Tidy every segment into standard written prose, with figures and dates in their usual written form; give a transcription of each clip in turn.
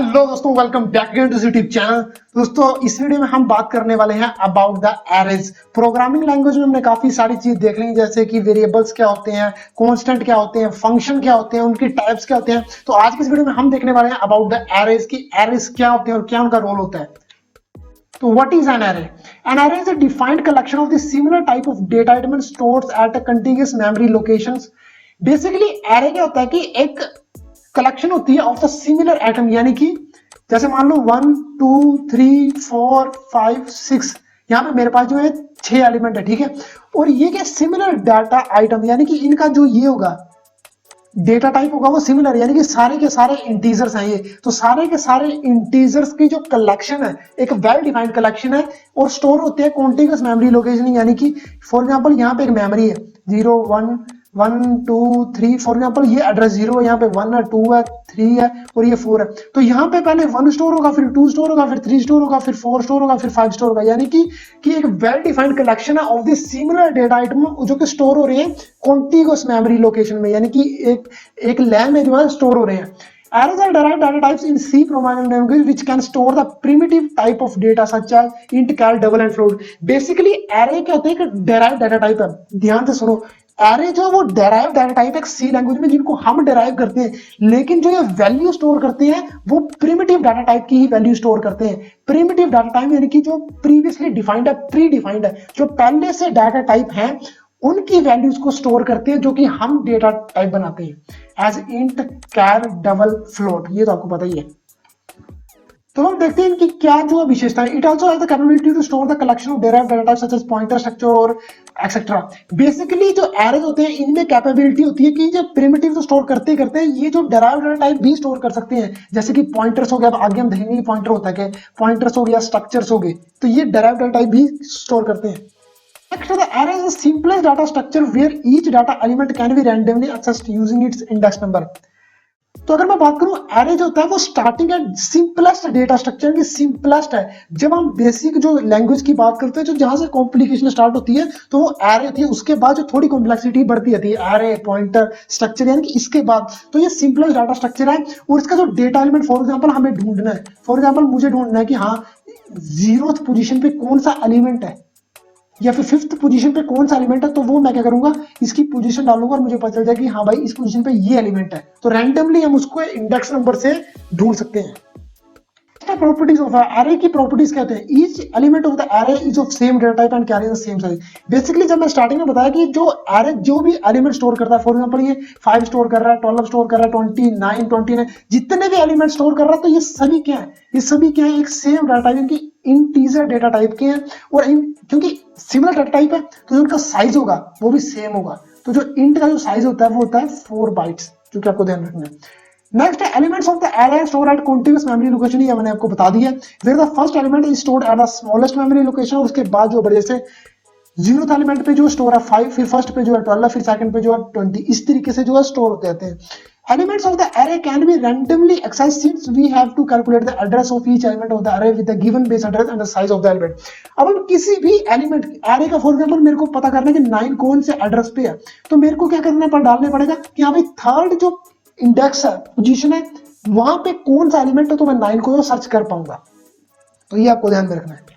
Hello दोस्तों, welcome back again to YouTube channel. दोस्तों, इस वीडियो में हम बात करने वाले हैं about the arrays. Programming language में हमने काफी सारी चीज देख ली, जैसे कि वेरिएबल्स क्या होते हैं, कांस्टेंट क्या होते हैं, फंक्शन क्या होते हैं, उनकी टाइप्स क्या होते हैं। तो आज की इस वीडियो में हम देखने वाले हैं अबाउट द एरेज की एरेज क्या होते हैं और क्या उनका रोल होता है। तो what is an array? An array is a defined collection of the similar type of data element stored at a continuous memory locations. Basically array क्या होता है कि एक कलेक्शन होती है ऑफ द सिमिलर एटम, यानी कि जैसे मान लो 1 2 3 4 5 6, यहाँ पे मेरे पास जो है 6 एलिमेंट है, ठीक है। और ये क्या सिमिलर डाटा आइटम, यानी कि इनका जो ये होगा डेटा टाइप होगा वो सिमिलर, यानी कि सारे के सारे इंटीजर्स हैं ये। तो सारे के सारे इंटीजर्स की जो कलेक्शन है एक वेल डिफाइंड कलेक्शन है और स्टोर होते हैं कॉन्टिन्यूअस मेमोरी लोकेशन, यानी कि फॉर एग्जांपल यहाँ पे एक मेमोरी है 0 1 1 2 3, फॉर एग्जांपल ये एड्रेस 0 है, यहाँ पे 1 है 2 है 3 है और ये 4 है। तो यहाँ पे पहले 1 स्टोर होगा, फिर 2 स्टोर होगा, फिर 3 स्टोर होगा, फिर 4 स्टोर होगा, फिर 5 स्टोर होगा, यानी कि एक वेल डिफाइंड कलेक्शन है of the similar data item जो कि स्टोर हो रहे हैं कॉन्टिन्यूअस मेमोरी लोकेशन में, यानी कि एक लैन में जो है स्टोर हो रहे हैं। Arrays are derived data types in C programming language which can store the primitive type of data such as int, char, double and float. Basically array क्या होते हैं कि derived data type है। ध्यान से सुनो, array जो वो derived data type है C लैंग्वेज में जिनको हम derive करते हैं, लेकिन जो ये वैल्यू स्टोर करते हैं वो प्रिमिटिव डाटा टाइप की ही वैल्यू स्टोर करते हैं। प्रिमिटिव डाटा टाइप यानी कि जो प्रीवियसली डिफाइंड है, प्री डिफाइंड है, जो पहले से डाटा टाइप है उनकी वैल्यूज को स्टोर करते हैं जो कि हम डेटा टाइप बनाते हैं एज इंट, कैर, डबल, फ्लोट। ये तो आपको पता ही है। तो हम देखते हैं इनकी क्या जो विशेषता है। It also has the capability to store the collection of derived data types such as pointer, structure और एक्सेट्रा। बेसिकली जो एरेज होते हैं इनमें कैपेबिलिटी होती है कि जो प्रिमिटिव तो स्टोर करते करते ये जो डेराइव्ड डाटा टाइप भी स्टोर कर सकते हैं, जैसे कि पॉइंटर्स हो गया। अब आगे हम देखेंगे पॉइंटर होता है क्या, पॉइंटर्स हो गया, स्ट्रक्चर्स हो गए, तो ये डेराइव्ड डाटा टाइप भी स्टोर करते हैं। Next, the array is the simplest data structure where each data element can be randomly accessed using its index number. तो अगर मैं बात करूं एरे जो होता है वो starting and simplest data structure की सिंपलेस्ट है। जब हम बेसिक जो लैंग्वेज की बात करते हैं, जो जहां से कॉम्प्लिकेशन स्टार्ट होती है तो वो एरे थी, उसके बाद जो थोड़ी कॉम्प्लेक्सिटी बढ़ती रहती है एरे, पॉइंटर, स्ट्रक्चर, यानी कि इसके बाद तो ये सिंपलेस्ट डाटा स्ट्रक्चर है। और इसका जो डेटा एलिमेंट फॉर एग्जाम्पल हमें ढूंढना है, फॉर एग्जाम्पल मुझे ढूंढना है कि हाँ 0th पोजीशन पे कौन सा एलिमेंट है या फिर 5th पोजीशन पे कौन सा एलिमेंट है, तो वो मैं क्या करूंगा, इसकी पोजीशन डालूंगा और मुझे पता चल जाए कि हाँ भाई इस पोजीशन पे ये एलिमेंट है। तो रैंडमली हम उसको इंडेक्स नंबर से ढूंढ सकते हैं। प्रॉपर्टीज ऑफ एरे की प्रॉपर्टीज कहते हैं each element of the array is of same data type and carry the same size. Basically जब मैं स्टार्टिंग में बताया कि जो एरे जो भी एलिमेंट स्टोर करता है, फॉर एग्जांपल ये 5 स्टोर कर रहा है, 12 स्टोर कर रहा है, 29 29, जितने भी एलिमेंट स्टोर कर रहा है, तो ये सभी क्या है, ये सभी क्या है, एक सेम डाटा टाइप, इनकी इंटीजर डेटा टाइप के हैं। और क्योंकि सिमिलर डाटा टाइप है तो जो उनका साइज होगा वो भी सेम होगा। तो जो इंट का जो साइज होता है वो होता है 4 बाइट्स, जो कि आपको ध्यान रखना है। Next elements of the array store at continuous memory location, ये मैंने आपको बता दिया। Where the first element is stored at the smallest memory location, उसके बाद जो बड़े से 0th एलिमेंट पे जो स्टोर है 5, फिर फर्स्ट पे जो है 12, फिर सेकंड पे जो है 20, इस तरीके से जो है स्टोर होते रहते हैं। Elements of the array can be randomly accessed since we have to calculate the address of each element of the array with the given base address and the size of the element. अब हम किसी भी element array का for example मेरे को पता करना है कि 9 कौन से एड्रेस पे है, तो मेरे को क्या करना है, डालने पड़ेगा कि हाँ भाई थर्ड जो इंडेक्स है, पोजीशन है, वहां पे कौन सा एलिमेंट है, तो मैं 9 को सर्च कर पाऊंगा। तो ये आपको ध्यान में रखना है।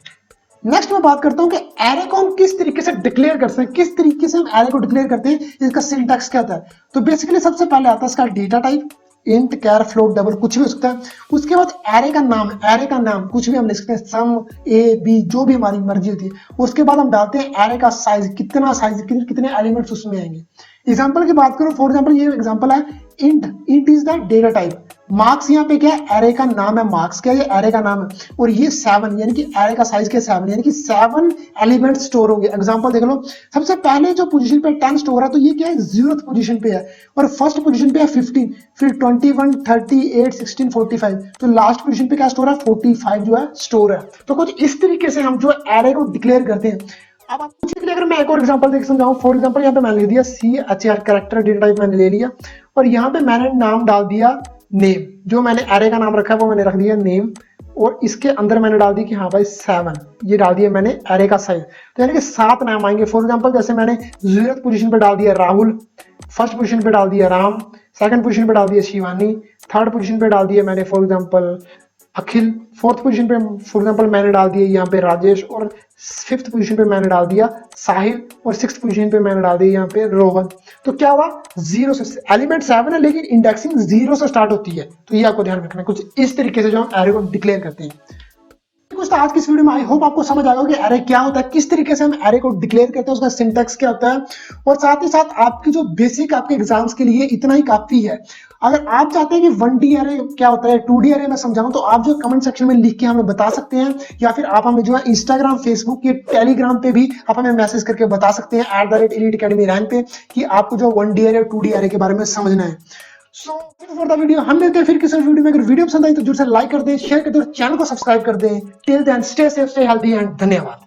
नेक्स्ट मैं बात करता हूं कि एरे को हम किस तरीके से डिक्लेयर करते हैं, किस तरीके से हम एरे को डिक्लेयर करते हैं, इसका सिंटैक्स क्या होता है। तो बेसिकली सबसे पहले आता है इसका डेटा टाइप, इंट, कैर, फ्लोट, डबल, कुछ भी हो सकता है। उसके बाद एरे का नाम, एरे का नाम कुछ भी हम लिख सकते हैं, सम, ए, बी, जो भी हमारी मर्जी होती है। उसके बाद हम डालते हैं एरे का साइज, कितना साइज, कितने एलिमेंट्स उसमें आएंगे। एग्जांपल की बात करो, फॉर एग्जांपल ये एग्जांपल है int, int is the data type. Marks यहाँ पे क्या है, एरे का नाम है, मार्क्स क्या है, ये एरे का नाम है। और ये 7 यानी कि एरे का साइज क्या 7, यानी कि 7 एलिमेंट स्टोर होंगे। एग्जांपल देख लो, सबसे पहले जो पोजीशन पे 10 स्टोर है तो ये क्या है 0th पोजीशन पे है, और फर्स्ट पोजीशन पे है 15, फिर 21, 38, 16, 45, तो लास्ट पोजीशन पे क्या स्टोर है 45 जो है स्टोर है। तो कुछ इस तरीके से हम जो एरे को डिक्लेयर करते हैं। अब आप पूछिए कि अगर मैं एक और एग्जांपल देख समझाऊं, फॉर एग्जांपल यहाँ पे मैंने ले दिया CHR कैरेक्टर डेटा टाइप मैंने ले लिया, और यहाँ पे मैंने नाम डाल दिया नेम, जो मैंने एरे का नाम रखा है वो मैंने रख दिया नेम। और इसके अंदर मैंने डाल दी कि हाँ भाई 7, ये डाल दिया मैंने एरे का साइज। तो यानी कि 7 नाम आएंगे। फॉर एग्जांपल जैसे मैंने 0th पोजीशन पे डाल दिया राहुल, फर्स्ट पोजीशन पे डाल दिया राम, सेकंड पोजीशन पे डाल दिया शिवानी, थर्ड पोजीशन पे डाल दिया मैंने for example Akhil, fourth position पे फॉर एग्जांपल मैंने डाल दिया यहाँ पे राजेश, और फिफ्थ पोजीशन पे मैंने डाल दिया साहिल, और सिक्स्थ पोजीशन पे मैंने डाल दिया यहाँ पे रोहन। तो क्या हुआ, 0 से एलिमेंट 7 है लेकिन इंडेक्सिंग 0 से स्टार्ट होती है। तो ये आपको ध्यान रखना है। कुछ इस तरीके से जो हम एरे को डिक्लेयर करते हैं। दोस्तों आज की इस वीडियो में आई होप आपको समझ आएगा कि एरे क्या होता है, किस तरीके से हम एरे को डिक्लेयर करते हैं, उसका सिंटैक्स क्या होता है, और साथ ही साथ आपकी जो बेसिक आपके एग्जाम्स के लिए इतना ही काफी है। अगर आप चाहते हैं कि 1D एरे क्या होता है, 2D एरे मैं समझाऊं, तो आप जो कमेंट सेक्शन में लिख के हमें बता सकते हैं, या फिर आप हमें जो है इंस्टाग्राम, फेसबुक, या टेलीग्राम पे भी आप हमें मैसेज करके बता सकते हैं @elite academy रैंक पे, कि आपको जो 1D एरे 2D एरे के बारे में समझना है। सो फॉर द वीडियो हम मिलते हैं फिर किसी वीडियो में। अगर वीडियो पसंद आई तो जरूर से लाइक कर दें, शेयर कर दें, चैनल को सब्सक्राइब कर दें। Till then stay safe, stay healthy and धन्यवाद।